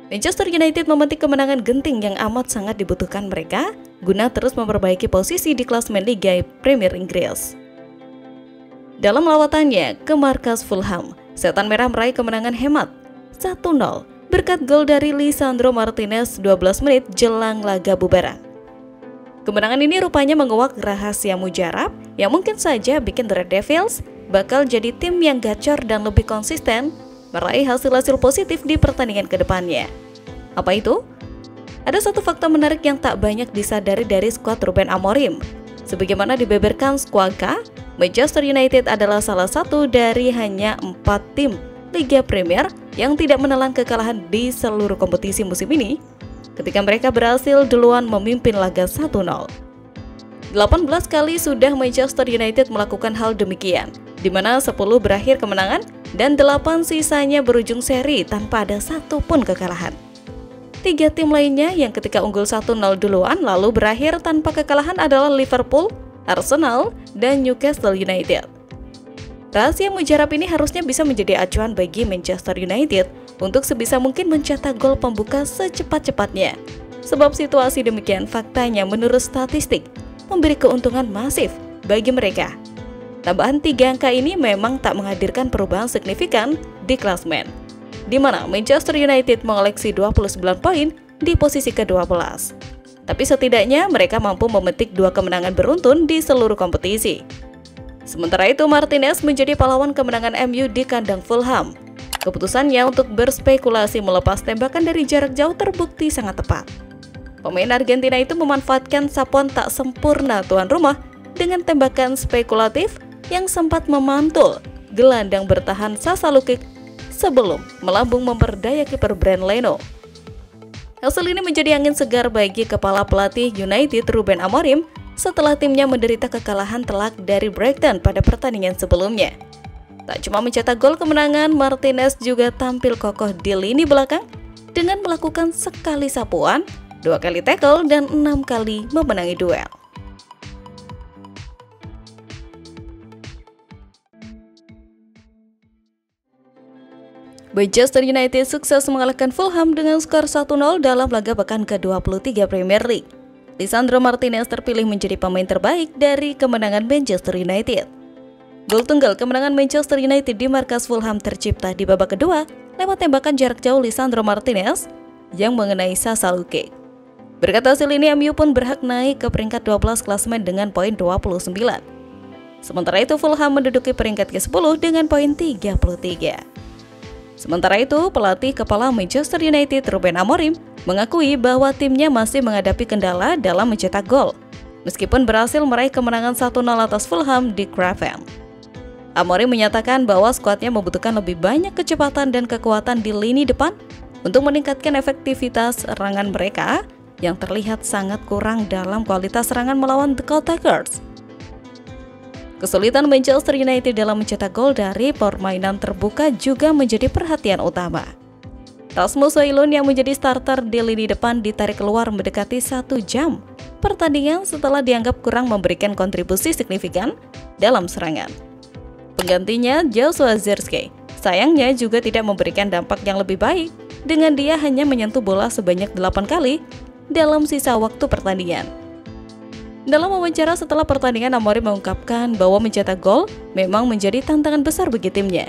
Manchester United memetik kemenangan genting yang amat sangat dibutuhkan mereka guna terus memperbaiki posisi di klasemen Liga Premier Inggris. Dalam lawatannya ke markas Fulham, Setan Merah meraih kemenangan hemat 1-0 berkat gol dari Lisandro Martinez 12 menit jelang laga bubaran. Kemenangan ini rupanya menguak rahasia mujarab yang mungkin saja bikin The Red Devils bakal jadi tim yang gacor dan lebih konsisten meraih hasil-hasil positif di pertandingan kedepannya. Apa itu? Ada satu fakta menarik yang tak banyak disadari dari skuad Ruben Amorim. Sebagaimana dibeberkan Squawka, Manchester United adalah salah satu dari hanya 4 tim Liga Premier yang tidak menelan kekalahan di seluruh kompetisi musim ini ketika mereka berhasil duluan memimpin laga 1-0. 18 kali sudah Manchester United melakukan hal demikian, di mana 10 berakhir kemenangan dan 8 sisanya berujung seri tanpa ada satu pun kekalahan. 3 tim lainnya yang ketika unggul 1-0 duluan lalu berakhir tanpa kekalahan adalah Liverpool, Arsenal, dan Newcastle United. Rahasia mujarab ini harusnya bisa menjadi acuan bagi Manchester United untuk sebisa mungkin mencetak gol pembuka secepat-cepatnya. Sebab situasi demikian faktanya menurut statistik memberi keuntungan masif bagi mereka. Tambahan 3 angka ini memang tak menghadirkan perubahan signifikan di klasemen, di mana Manchester United mengoleksi 29 poin di posisi ke-12. Tapi setidaknya mereka mampu memetik 2 kemenangan beruntun di seluruh kompetisi. Sementara itu Martinez menjadi pahlawan kemenangan MU di kandang Fulham. Keputusannya untuk berspekulasi melepas tembakan dari jarak jauh terbukti sangat tepat. Pemain Argentina itu memanfaatkan sapuan tak sempurna tuan rumah dengan tembakan spekulatif yang sempat memantul gelandang bertahan Sasa Lukic sebelum melambung memperdaya kiper Bernd Leno. Hasil ini menjadi angin segar bagi kepala pelatih United Ruben Amorim setelah timnya menderita kekalahan telak dari Brighton pada pertandingan sebelumnya. Tak cuma mencetak gol kemenangan, Martinez juga tampil kokoh di lini belakang dengan melakukan sekali sapuan, 2 kali tackle, dan 6 kali memenangi duel. Manchester United sukses mengalahkan Fulham dengan skor 1-0 dalam laga pekan ke-23 Premier League. Lisandro Martinez terpilih menjadi pemain terbaik dari kemenangan Manchester United. Gol tunggal kemenangan Manchester United di markas Fulham tercipta di babak kedua lewat tembakan jarak jauh Lisandro Martinez yang mengenai Sasa Lukic. Berkat hasil ini, MU pun berhak naik ke peringkat 12 klasemen dengan poin 29. Sementara itu Fulham menduduki peringkat ke-10 dengan poin 33. Sementara itu, pelatih kepala Manchester United Ruben Amorim mengakui bahwa timnya masih menghadapi kendala dalam mencetak gol, meskipun berhasil meraih kemenangan 1-0 atas Fulham di Craven. Amorim menyatakan bahwa skuadnya membutuhkan lebih banyak kecepatan dan kekuatan di lini depan untuk meningkatkan efektivitas serangan mereka yang terlihat sangat kurang dalam kualitas serangan melawan The Gold Tigers. Kesulitan Manchester United dalam mencetak gol dari permainan terbuka juga menjadi perhatian utama. Rasmus Højlund yang menjadi starter di lini depan ditarik keluar mendekati 1 jam pertandingan setelah dianggap kurang memberikan kontribusi signifikan dalam serangan. Penggantinya Joshua Zirkzee sayangnya juga tidak memberikan dampak yang lebih baik dengan dia hanya menyentuh bola sebanyak 8 kali dalam sisa waktu pertandingan. Dalam wawancara setelah pertandingan, Amorim mengungkapkan bahwa mencetak gol memang menjadi tantangan besar bagi timnya.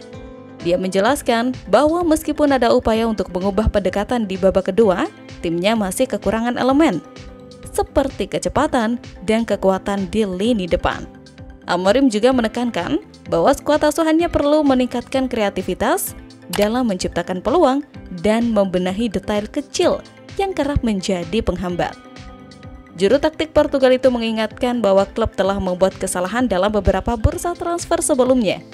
Dia menjelaskan bahwa meskipun ada upaya untuk mengubah pendekatan di babak kedua, timnya masih kekurangan elemen seperti kecepatan dan kekuatan di lini depan. Amorim juga menekankan bahwa skuad asuhannya perlu meningkatkan kreativitas dalam menciptakan peluang dan membenahi detail kecil yang kerap menjadi penghambat. Juru taktik Portugal itu mengingatkan bahwa klub telah membuat kesalahan dalam beberapa bursa transfer sebelumnya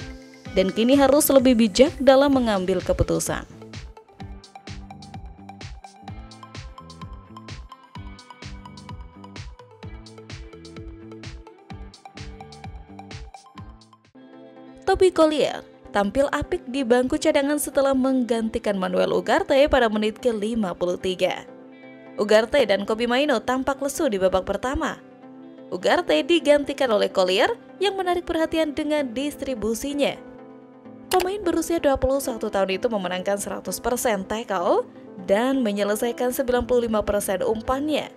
dan kini harus lebih bijak dalam mengambil keputusan. Toby Collier tampil apik di bangku cadangan setelah menggantikan Manuel Ugarte pada menit ke-53. Ugarte dan Kobbie Mainoo tampak lesu di babak pertama. Ugarte digantikan oleh Collier yang menarik perhatian dengan distribusinya. Pemain berusia 21 tahun itu memenangkan 100% tackle dan menyelesaikan 95% umpannya.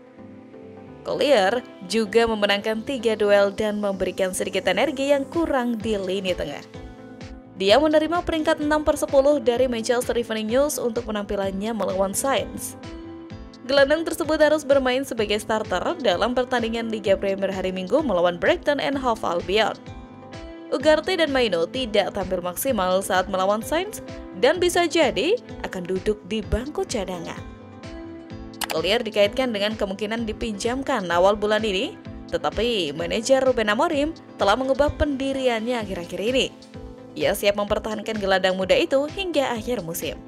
Collier juga memenangkan 3 duel dan memberikan sedikit energi yang kurang di lini tengah. Dia menerima peringkat 6/10 dari Manchester Evening News untuk penampilannya melawan Saints. Gelandang tersebut harus bermain sebagai starter dalam pertandingan Liga Premier hari Minggu melawan Brighton and Hove Albion. Ugarte dan Maino tidak tampil maksimal saat melawan Saints dan bisa jadi akan duduk di bangku cadangan. Collier dikaitkan dengan kemungkinan dipinjamkan awal bulan ini, tetapi manajer Ruben Amorim telah mengubah pendiriannya akhir-akhir ini. Ia siap mempertahankan gelandang muda itu hingga akhir musim.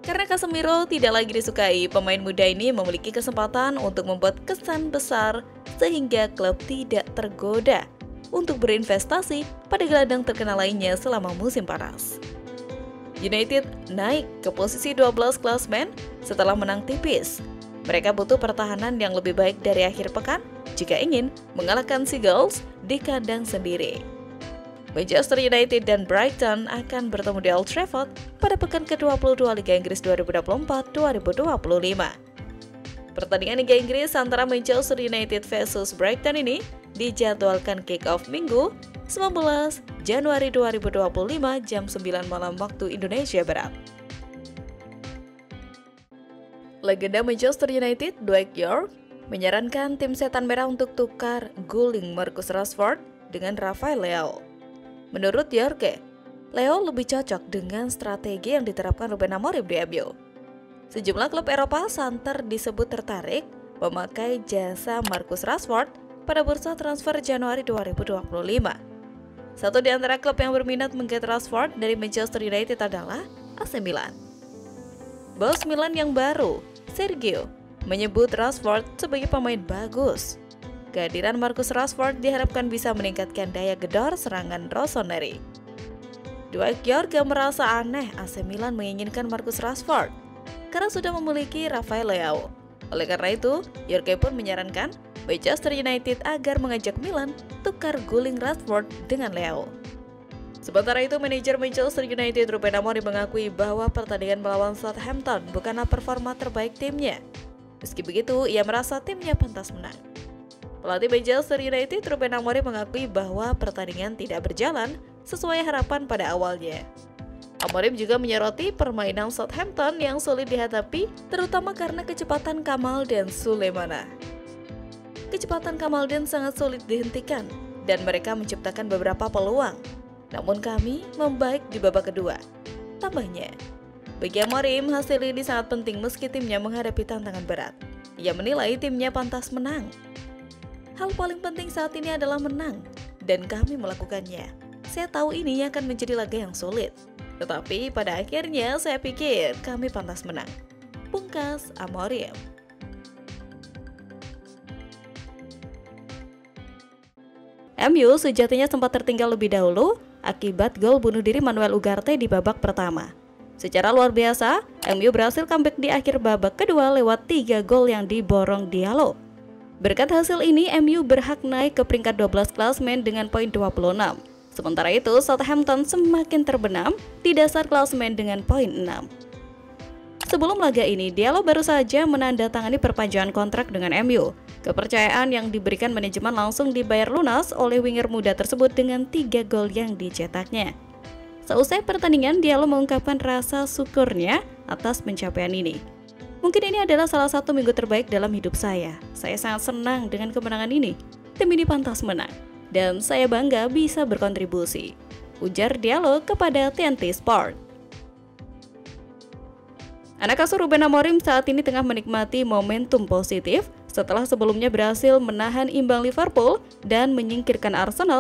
Karena Casemiro tidak lagi disukai, pemain muda ini memiliki kesempatan untuk membuat kesan besar sehingga klub tidak tergoda untuk berinvestasi pada gelandang terkenal lainnya selama musim panas. United naik ke posisi 12 klasemen setelah menang tipis. Mereka butuh pertahanan yang lebih baik dari akhir pekan jika ingin mengalahkan Seagulls di kandang sendiri. Manchester United dan Brighton akan bertemu di Old Trafford pada pekan ke-22 Liga Inggris 2024-2025. Pertandingan Liga Inggris antara Manchester United versus Brighton ini dijadwalkan kick-off Minggu 19 Januari 2025 jam 9 malam waktu Indonesia Barat. Legenda Manchester United, Dwight Yorke, menyarankan tim setan merah untuk tukar guling Marcus Rashford dengan Rafael Leao. Menurut Yorke, Leo lebih cocok dengan strategi yang diterapkan Ruben Amorim di MU. Sejumlah klub Eropa santer disebut tertarik memakai jasa Marcus Rashford pada bursa transfer Januari 2025. Satu di antara klub yang berminat mengget Rashford dari Manchester United adalah AC Milan. Bos Milan yang baru, Sergio, menyebut Rashford sebagai pemain bagus. Kehadiran Marcus Rashford diharapkan bisa meningkatkan daya gedor serangan rossoneri. Dwight Yorke merasa aneh AC Milan menginginkan Marcus Rashford karena sudah memiliki Rafael Leao. Oleh karena itu, Yorke pun menyarankan Manchester United agar mengajak Milan tukar guling Rashford dengan Leao. Sementara itu, manajer Manchester United Ruben Amorim mengakui bahwa pertandingan melawan Southampton bukanlah performa terbaik timnya. Meski begitu, ia merasa timnya pantas menang. Pelatih Manchester United Ruben Amorim mengakui bahwa pertandingan tidak berjalan sesuai harapan pada awalnya. Amorim juga menyoroti permainan Southampton yang sulit dihadapi, terutama karena kecepatan Kamaldeen Sulemana. Kecepatan Kamaldeen sangat sulit dihentikan, dan mereka menciptakan beberapa peluang. Namun kami membaik di babak kedua. Tambahnya, bagi Amorim hasil ini sangat penting meski timnya menghadapi tantangan berat. Ia menilai timnya pantas menang. Hal paling penting saat ini adalah menang, dan kami melakukannya. Saya tahu ini akan menjadi laga yang sulit, tetapi pada akhirnya saya pikir kami pantas menang. Pungkas Amorim. MU sejatinya sempat tertinggal lebih dahulu akibat gol bunuh diri Manuel Ugarte di babak pertama. Secara luar biasa, MU berhasil comeback di akhir babak kedua lewat 3 gol yang diborong Diallo. Berkat hasil ini, MU berhak naik ke peringkat 12 klasemen dengan poin 26. Sementara itu, Southampton semakin terbenam di dasar klasemen dengan poin 6. Sebelum laga ini, Diallo baru saja menandatangani perpanjangan kontrak dengan MU. Kepercayaan yang diberikan manajemen langsung dibayar lunas oleh winger muda tersebut dengan 3 gol yang dicetaknya. Seusai pertandingan, Diallo mengungkapkan rasa syukurnya atas pencapaian ini. Mungkin ini adalah salah satu minggu terbaik dalam hidup saya. Saya sangat senang dengan kemenangan ini. Tim ini pantas menang, dan saya bangga bisa berkontribusi, ujar Diallo kepada TNT Sport. Anak asuh Ruben Amorim saat ini tengah menikmati momentum positif setelah sebelumnya berhasil menahan imbang Liverpool dan menyingkirkan Arsenal